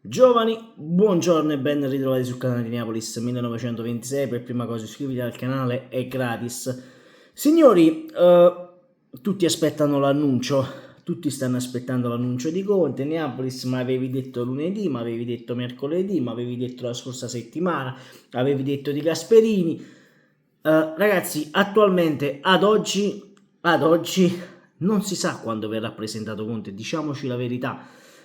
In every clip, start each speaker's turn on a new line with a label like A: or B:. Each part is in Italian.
A: Giovani, buongiorno e ben ritrovati sul canale di Neapolis 1926. Per prima cosa iscriviti al canale, è gratis. Signori, tutti aspettano l'annuncio, tutti stanno aspettando l'annuncio di Conte. Neapolis, ma avevi detto lunedì, ma avevi detto mercoledì, ma avevi detto la scorsa settimana, avevi detto di Gasperini. Ragazzi, attualmente, ad oggi, non si sa quando verrà presentato Conte, diciamoci la verità,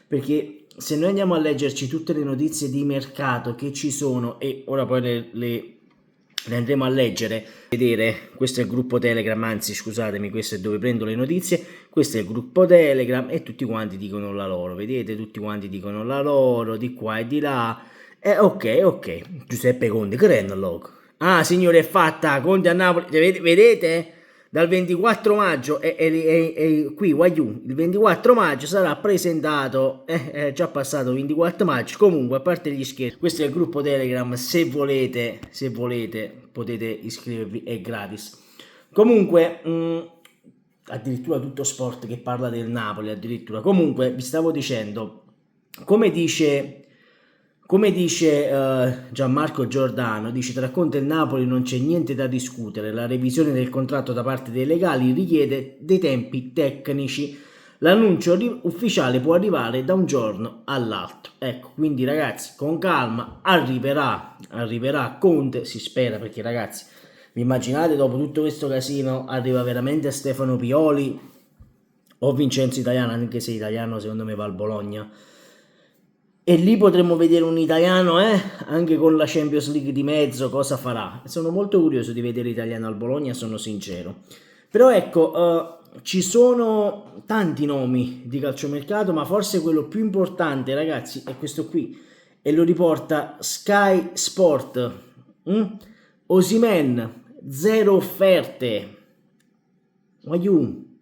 A: perché se noi andiamo a leggerci tutte le notizie di mercato che ci sono, e ora poi le andremo a leggere, vedere, questo è il gruppo Telegram, anzi scusatemi, questo è dove prendo le notizie, questo è il gruppo Telegram e tutti quanti dicono la loro, vedete, tutti quanti dicono la loro, di qua e di là, ok, Giuseppe Conte, che rende logo? Ah signore, è fatta, Conte a Napoli, vedete? Dal 24 maggio e qui Wagyu, il 24 maggio sarà presentato, è già passato il 24 maggio, comunque a parte gli scherzi, questo è il gruppo Telegram, se volete potete iscrivervi, è gratis. Comunque, addirittura tutto sport che parla del Napoli, addirittura, comunque vi stavo dicendo, come dice... Come dice Gianmarco Giordano, dice tra Conte e il Napoli non c'è niente da discutere, la revisione del contratto da parte dei legali richiede dei tempi tecnici, l'annuncio ufficiale può arrivare da un giorno all'altro. Ecco, quindi ragazzi, con calma, arriverà Conte, si spera, perché ragazzi, vi immaginate dopo tutto questo casino arriva veramente Stefano Pioli o Vincenzo Italiano, anche se Italiano secondo me va al Bologna. E lì potremmo vedere un italiano, anche con la Champions League di mezzo, cosa farà. Sono molto curioso di vedere l'italiano al Bologna, sono sincero. Però ecco, ci sono tanti nomi di calciomercato, ma forse quello più importante, ragazzi, è questo qui. E lo riporta Sky Sport. Osimhen, 0 offerte. Aiù.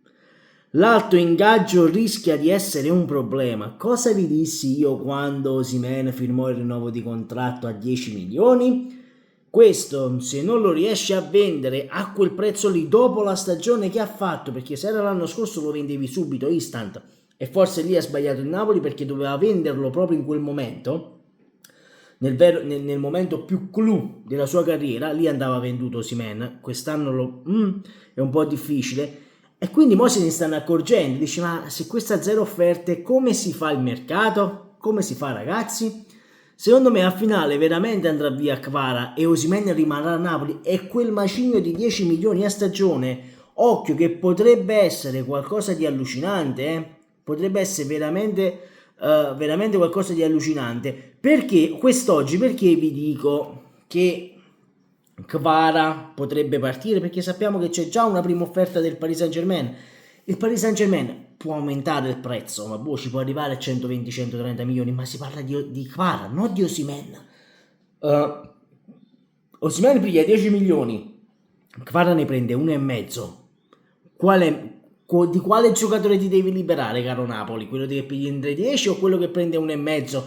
A: L'alto ingaggio rischia di essere un problema. Cosa vi dissi io quando Osimhen firmò il rinnovo di contratto a 10 milioni? Questo, se non lo riesci a vendere a quel prezzo lì dopo la stagione che ha fatto, perché se era l'anno scorso lo vendevi subito, instant, e forse lì ha sbagliato il Napoli perché doveva venderlo proprio in quel momento, nel momento più clou della sua carriera, lì andava venduto Osimhen. Quest'anno è un po' difficile. E quindi mo se ne stanno accorgendo, dici ma se questa zero offerte come si fa il mercato? Come si fa ragazzi? Secondo me a finale veramente andrà via Kvara e Osimhen rimarrà a Napoli e quel macigno di 10 milioni a stagione, occhio che potrebbe essere qualcosa di allucinante, potrebbe essere veramente qualcosa di allucinante. Perché quest'oggi, perché vi dico che Kvara potrebbe partire? Perché sappiamo che c'è già una prima offerta del Paris Saint-Germain. Il Paris Saint-Germain può aumentare il prezzo, ma ci può arrivare a 120-130 milioni, ma si parla di Kvara, non di Osimhen. Osimhen piglia 10 milioni, Kvara ne prende 1,5. Di quale giocatore ti devi liberare, caro Napoli? Quello che prende 10 o quello che prende 1,5?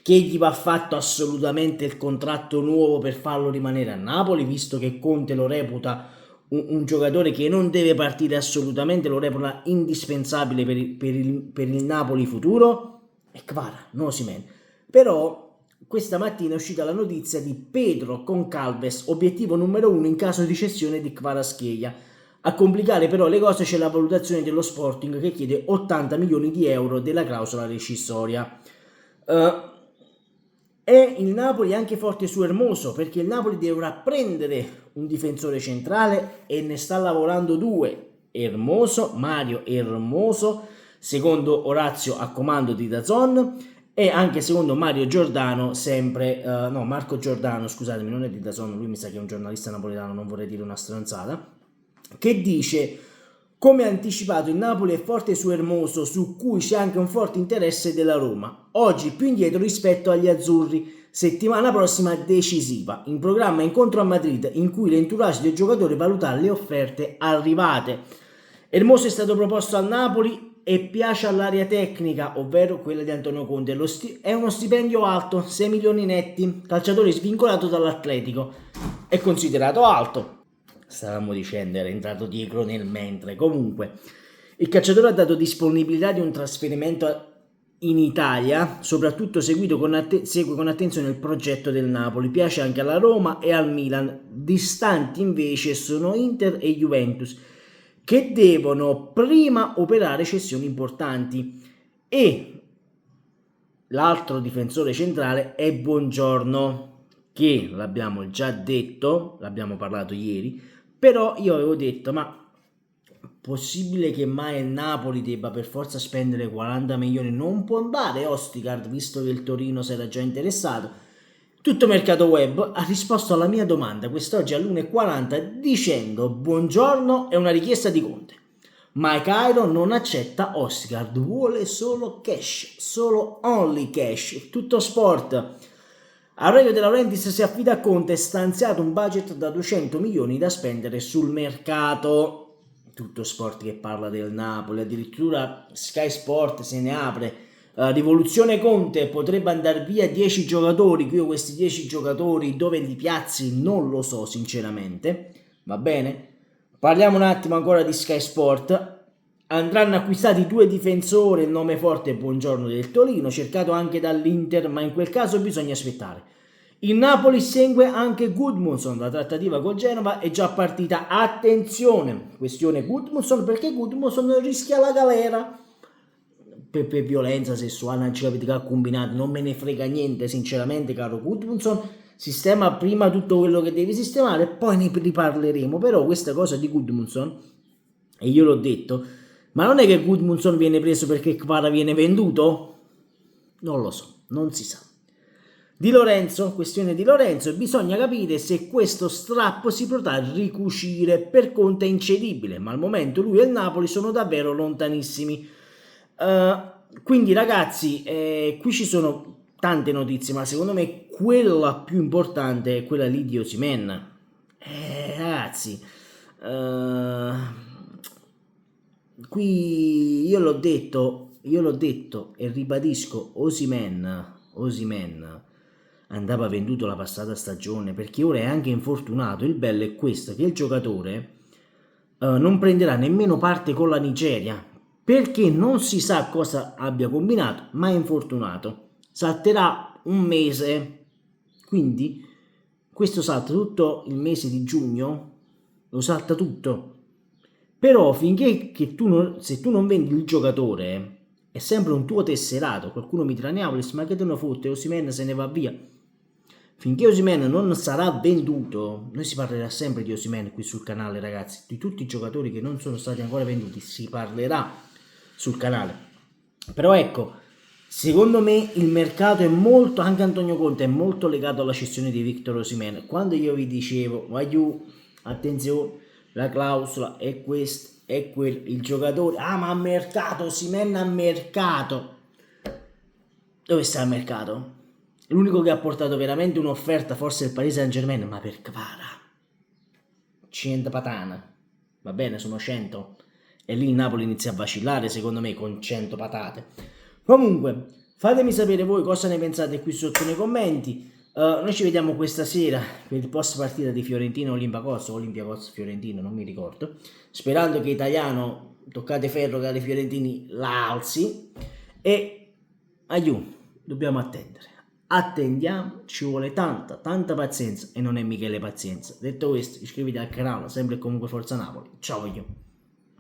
A: Che gli va fatto assolutamente il contratto nuovo per farlo rimanere a Napoli, visto che Conte lo reputa un giocatore che non deve partire assolutamente, lo reputa indispensabile per il Napoli futuro? E Kvara, non Osimhen. Però questa mattina è uscita la notizia di Pedro Concalves, obiettivo numero 1 in caso di cessione di Kvaratskhelia. A complicare però le cose c'è la valutazione dello Sporting che chiede 80 milioni di euro della clausola rescissoria. E il Napoli è anche forte su Hermoso, perché il Napoli dovrà prendere un difensore centrale e ne sta lavorando due, Mario Hermoso, secondo Orazio a comando di DAZN, e anche secondo Mario Giordano, Marco Giordano, scusatemi, non è di DAZN, lui mi sa che è un giornalista napoletano, non vorrei dire una stronzata, che dice: come anticipato il Napoli è forte su Hermoso, su cui c'è anche un forte interesse della Roma, oggi più indietro rispetto agli azzurri, settimana prossima decisiva, in programma incontro a Madrid in cui l'entourage del giocatore valuterà le offerte arrivate. Hermoso è stato proposto al Napoli e piace all'area tecnica, ovvero quella di Antonio Conte, è uno stipendio alto, 6 milioni netti, calciatore svincolato dall'Atletico, è considerato alto. Stavamo dicendo, era entrato dietro nel mentre. Comunque, il calciatore ha dato disponibilità di un trasferimento in Italia, soprattutto segue con attenzione il progetto del Napoli, piace anche alla Roma e al Milan. Distanti invece sono Inter e Juventus, che devono prima operare cessioni importanti. E l'altro difensore centrale è Buongiorno, che l'abbiamo già detto, l'abbiamo parlato ieri, però io avevo detto, ma possibile che mai il Napoli debba per forza spendere 40 milioni? Non può andare Ostigard, visto che il Torino si era già interessato. Tutto Mercato Web ha risposto alla mia domanda quest'oggi all'1:40 dicendo: buongiorno, è una richiesta di Conte. Mike Iron non accetta Ostigard, vuole solo cash, solo only cash, tutto sport. Aurelio De Laurentiis si affida a Conte, stanziato un budget da 200 milioni da spendere sul mercato. Tutto sport che parla del Napoli, addirittura Sky Sport se ne apre. Rivoluzione Conte, potrebbe andare via 10 giocatori, io questi 10 giocatori dove li piazzi non lo so sinceramente, va bene? Parliamo un attimo ancora di Sky Sport. Andranno acquistati 2 difensori, il nome forte è Buongiorno del Torino, cercato anche dall'Inter, ma in quel caso bisogna aspettare. Il Napoli segue anche Gudmundsson, la trattativa col Genova è già partita. Attenzione, questione Gudmundsson, perché Gudmundsson rischia la galera per violenza sessuale, non ci capite che ha combinato, non me ne frega niente sinceramente caro Gudmundsson, sistema prima tutto quello che devi sistemare, poi ne riparleremo. Però questa cosa di Gudmundsson, e io l'ho detto, ma non è che Gudmundsson viene preso perché Kvara viene venduto? Non lo so, non si sa. Di Lorenzo, questione di Lorenzo, bisogna capire se questo strappo si potrà ricucire. Per Conte è incedibile, ma al momento lui e il Napoli sono davvero lontanissimi. Quindi ragazzi, qui ci sono tante notizie, ma secondo me quella più importante è quella lì di Osimhen. Ragazzi, qui io l'ho detto e ribadisco, Osimhen andava venduto la passata stagione, perché ora è anche infortunato. Il bello è questo, che il giocatore non prenderà nemmeno parte con la Nigeria, perché non si sa cosa abbia combinato, ma è infortunato, salterà un mese, quindi questo salta tutto il mese di giugno, lo salta tutto. Però finché se tu non vendi il giocatore è sempre un tuo tesserato. Qualcuno mi dirà Neapolis, ma che te ne fotte, Osimhen se ne va via. Finché Osimhen non sarà venduto, noi si parlerà sempre di Osimhen qui sul canale, ragazzi. Di tutti i giocatori che non sono stati ancora venduti si parlerà sul canale. Però ecco, secondo me il mercato è molto, anche Antonio Conte è molto legato alla cessione di Victor Osimhen. Quando io vi dicevo, attenzione, la clausola è questa, è quel, il giocatore, ma a mercato, Osimhen a mercato. Dove sta il mercato? L'unico che ha portato veramente un'offerta forse è il Paris Saint-Germain, ma per Kvara 100 patana, va bene, sono 100, e lì il Napoli inizia a vacillare secondo me con 100 patate. Comunque fatemi sapere voi cosa ne pensate qui sotto nei commenti. Noi ci vediamo questa sera per il post partita di Fiorentina Olympiacos Fiorentino, non mi ricordo, sperando che Italiano, toccate ferro cari fiorentini, la alzi. E dobbiamo attendere. Attendiamo, ci vuole tanta pazienza, e non è Michele Pazienza. Detto questo, iscriviti al canale, sempre e comunque Forza Napoli. Ciao.